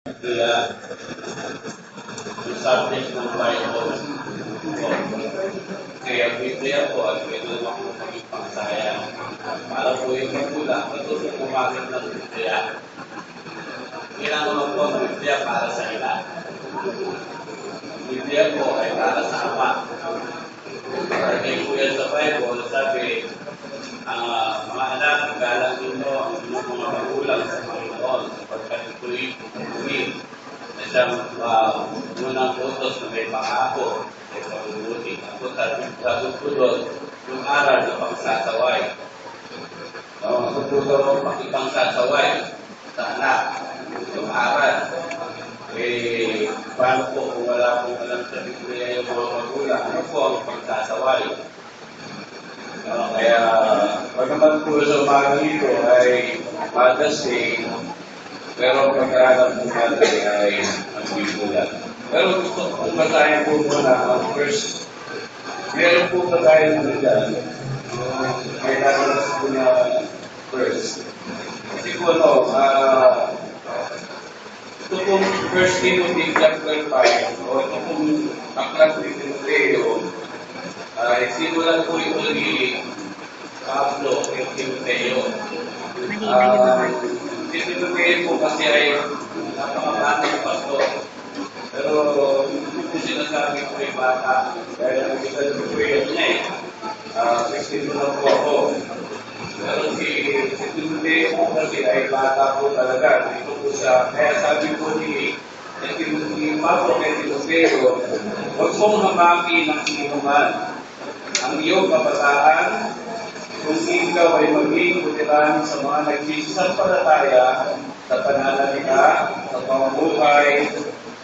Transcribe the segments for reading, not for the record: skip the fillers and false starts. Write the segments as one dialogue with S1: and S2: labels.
S1: Kaya, yung subject ng Bible, kaya Biblia po at pwede naman po maging pangsaya. Para po yung magulang, matuto gumamit ng Biblia. Kailangan naman po ang Biblia para sa ina. Ang Biblia po ay para sa ama. Para kayo po yan sa Bible, sabi, ang mga anak, galang ninyo ang inyong mga magulang sa Panginoon sapagkat ito'y bumi na siyang unang utos na may pangako ay pagbubuti. Ako sabi ko doon, yung aral na pangsasaway. Ako po doon, pakipangsasaway sa anak, yung aral. Paano po kung wala pong alam sa Biblia yung mga magulang, ano po ang pagsasaway? Kaya, pag naman po sa umaga ito ay Mother's Day, pero pagkakaroon po natin ay ang Biblia. Pero gusto ko basahin po muna ang first. Meron po ba tayo na dyan? May nakalas po na first. Kasi po ito pong First Timothy chapter 5, o ito pong aklat ni Timoteo, simulan po ito ni Pablo kay Timoteo. Si Timoteo po kasi ay napakabatang pastor. Pero hindi po sinasabi ko ay bata. Kaya nakita ko po yun niya eh. 16 na po ako. Pero si Timoteo po kasi ay bata po talaga. Dito po siya. Kaya sabi po ni Pablo kay Timoteo, huwag mong hamaki ng sinuman ang iyong kabataan kung ikaw ay maging butiran sa mga nagsisampalataya sa pananalita, sa pamumuhay,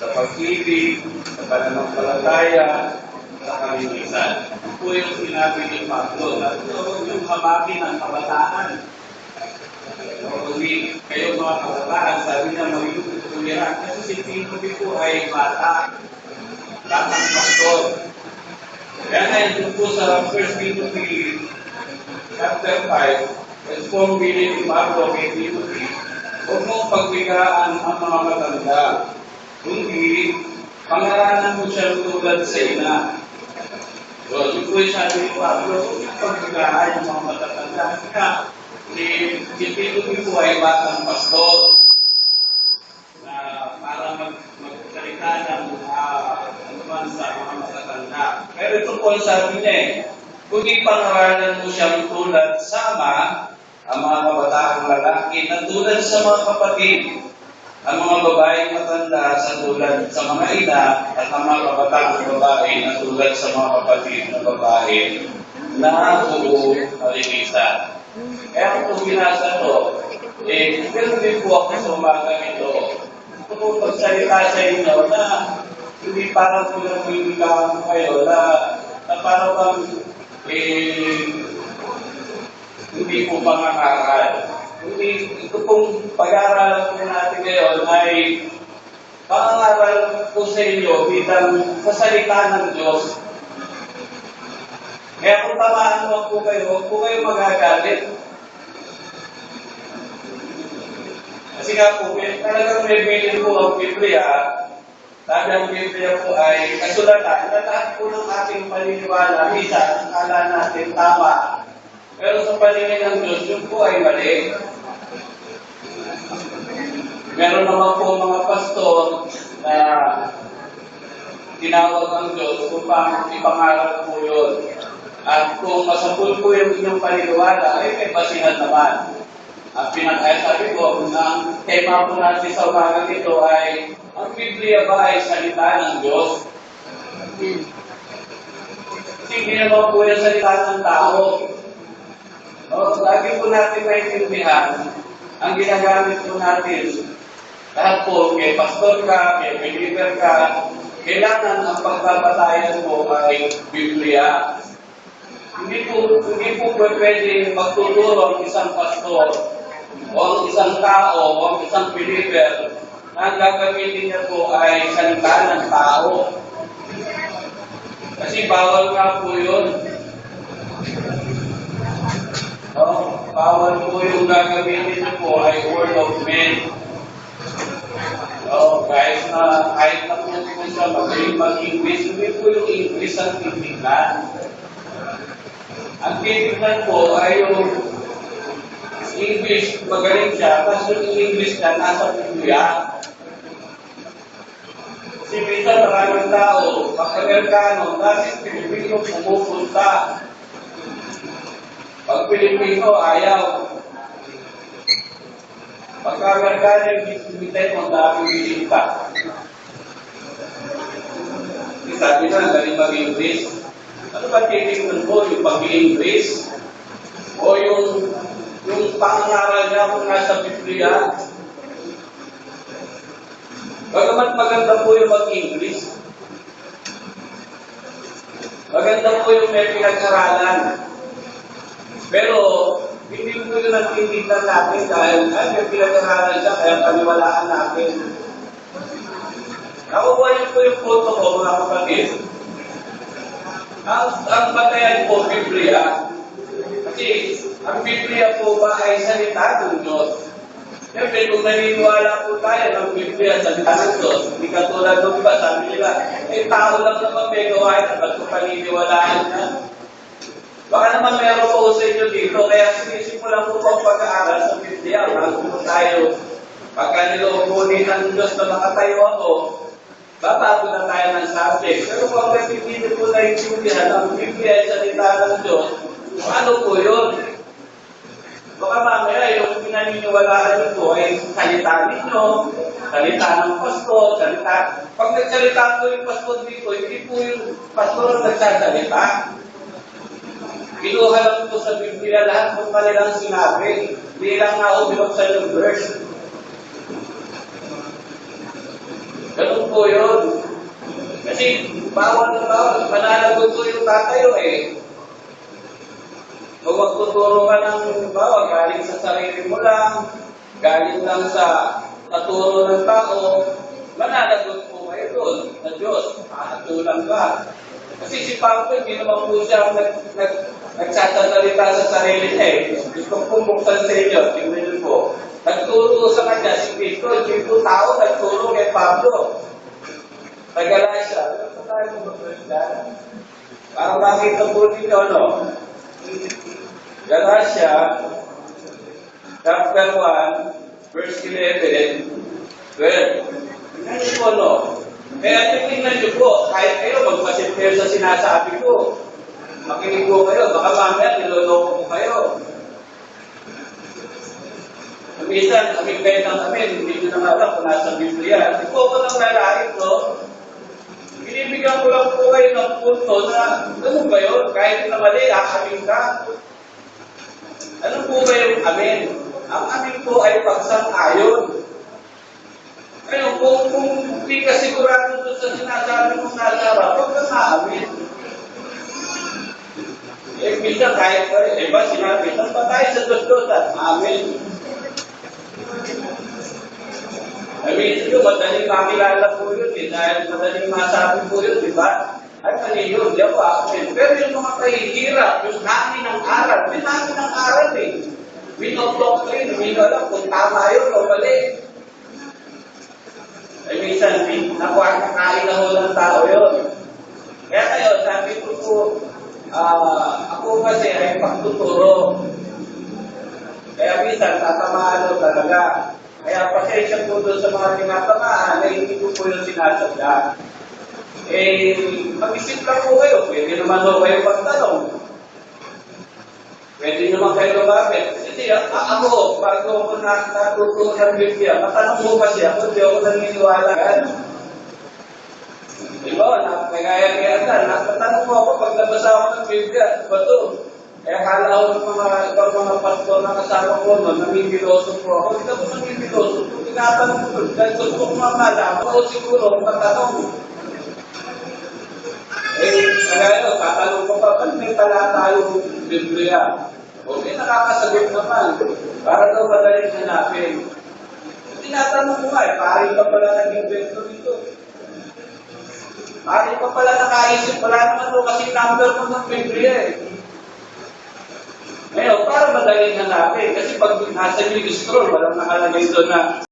S1: sa pag-ibig, sa pananampalataya, sa kalinisan. Ito po yung sinabi ni Pablo na huwag yung hamaki ng kabataan. Kundi kayo mga kabataan, sabi niya maging butiran. Kasi si Timothy po ay batang pastor. Kaya ngayon po sa 1 Timothy chapter 5, ito pong bilin ni Pablo kay Timothy, huwag mong pagbigaan ang mga matanda, kundi pangaralan mo siya tulad sa ina. So, ito po yung sabi ni Pablo, huwag mong pagbigaan ang mga matatanda. Kaya, si Timothy po ay batang pastor na para magsalita ng anuman sa mga matatanda. Pero ito po ang sabi niya eh, kung ipangaralan mo siyang tulad sa ama, ang mga kabataang lalaki na tulad sa mga kapatid, ang mga babaeng matanda sa tulad sa mga ina, at ang mga kabataang babae na tulad sa mga kapatid na babae na buo kalinisan. Kaya kung binasa to, pero din po ako sa umaga nito, ito po pagsalita sa inyo na hindi parang pinagbibilang kayo na parang bang hindi po pangangaral. Ito pong pag-aaralan po natin ngayon ay pangangaral po sa inyo bilang sa salita ng Diyos. Kaya kung tamaan mo po kayo, huwag po kayo magagalit. Kasi nga po, talagang may bilin po ang Biblia. Sabi ang Biblia po ay kasulatan. Lahat po ng ating paniniwala, minsan, akala natin tama. Pero sa paningin ng Diyos, yun po ay mali. Meron naman po mga pastor na tinawag ang Diyos kung ipangaral po yun. At kung masapul po yung inyong paniniwala, ay may basihan naman. At sabi ko, ang tema po natin sa umaga nito ay, ang Biblia ba ay salita ng Diyos? Hindi naman po yung salita ng tao. Lagi po natin maintindihan, ang ginagamit po natin, lahat po, may pastor ka, may believer ka, kailangan ang pagbabatayan mo ay Biblia. Hindi po pwede magtuturo ang isang pastor o ang isang tao o ang isang believer na ang gagamitin niya po ay salita ng tao. Kasi bawal nga po yun. Bawal po yung gagamitin niyo po ay word of men. siya magaling mag-English, hindi po yung English ang titignan. Ang titignan po ay yung English, magaling siya, kasi yung English niya nasa Biblia. Kasi minsan maraming tao, pag-Amerikano, dahil Pilipino pumupunta. Pag Pilipino, ayaw. Pagka-Amerikano, hindi tayo magdami bisita. Sabi na, galing mag-English. Ano ba titignan mo? Yung pag-English? O yung pangaral niya kung nasa Biblia? Bagamat maganda po yung mag-English. Maganda po yung may pinag-aralan. Pero, hindi po yun ang tinitignan natin dahil may pinag-aralan siya, kaya paniwalaan natin. Nakuha niyo po yung photo ko, mga kapatid. Ang batayan po, Biblia. Kasi, ang Biblia po ba ay salita ng Diyos? Siyempre, kung naniniwala po tayo ng Biblia sa salita ng Diyos, hindi katulad ng iba, sabi nila, tao lang naman may gawain, ba't ko paniniwalaan na? Baka naman meron po sa inyo dito, kaya sinisimulan po ang pag-aaral sa Biblia. Bago po tayo, pagka niloobunin ng Diyos na makatayo ako, babago na tayo ng subject. Pero kung hindi po naiintindihan ang Biblia ay salita ng Diyos, ano po yun? Baka mamaya yung pinaniniwalaan nyo po ay salita ninyo, salita ng pastor, salita. Pag nagsalita po yung pastor dito, hindi po yung pastor ang nagsasalita. Kinuha lang po sa Biblia lahat ng kanilang sinabi. Hindi lang nga binuksan yung verse. Ganun po yun. Kasi bawal na bawal. Mananagot po yung tatayo eh. Kung magtuturo ka ng bawal, galing sa sarili mo lang, galing lang sa naturo ng tao, mananagot po kayo doon sa Diyos. Makakatulang ka. Kasi si Pablo, hindi naman po siya nagsasalita sa sarili niya eh. Gusto kong buksan sa inyo, tingnan niyo po. Nagturo sa kanya si Cristo, hindi po tao nagturo kay Pablo. Tagalan siya. Ano tayo mag-Christian? Para makita po ninyo, no? Galatia, chapter 1, verse 11, 12. Tingnan niyo po, no? Kaya tingnan niyo po, kahit kayo magpasit kayo sa sinasabi ko, makinig po kayo, baka mamaya niloloko ko kayo. Minsan, aming kayo ng amin, hindi nyo na alam kung nasa Biblia. Hindi po ko nang lalait, no? Binibigyan ko lang po kayo ng punto na, ano ba yun? Kahit na mali, amin ka. Ano po ba yung amin? Ang amin po ay pagsang-ayon. Ngayon, kung hindi ka sigurado doon sa sinasabi mong nasa harap, huwag ka na-amin. Eh, minsan kahit pa rin, iba sinabi, saan pa tayo sa dos-dosan? Amin. Minsan yun, madaling makilala po yun, dahil madaling masabi po yun, di ba? Ay, mali yun, di ako amin. Pero yung mga kahihirap, yung namin ng aral, may namin ng aral eh. Minodoctrine, hindi ko alam kung tama yun o mali. Ay, minsan, nakain na ho ng tao yun. Kaya kayo, sabi ko po, ako kasi ay pagtuturo. Kaya minsan, tatamaan ko talaga. Kaya pasensya po doon sa mga tinatamaan na hindi ko po yung sinasadya. Eh, mag-isip lang po kayo. Pwede naman ho kayo magtanong. Pwede naman kayo lumapit. Kasi ako, bago ako natutunan ng Biblia, matanong mo kasi ako, hindi ako naniniwala. Diba, nagkaya-kaya na, natanong mo ako pag nabasa ako ng Biblia, ba ito? Kaya kala ako ng mga pastor na kasama ko, namibiloso po ako. Hindi ako namibiloso. Kung tinatanong ko, dahil gusto ko mamala, ako siguro, matanong. Eh, kaya tatanong ko pa, ba't may talata yung Biblia? Okay, nakakasagot naman. Para daw madaling hanapin. Tinatanong ko nga, paring ka pala nag-invento dito. Paring ka pala nakaisip, wala naman mo kasi number mo ng Biblia eh. Ngayon, para madaling hanapin, kasi pag nasa registro, walang nakalagay doon na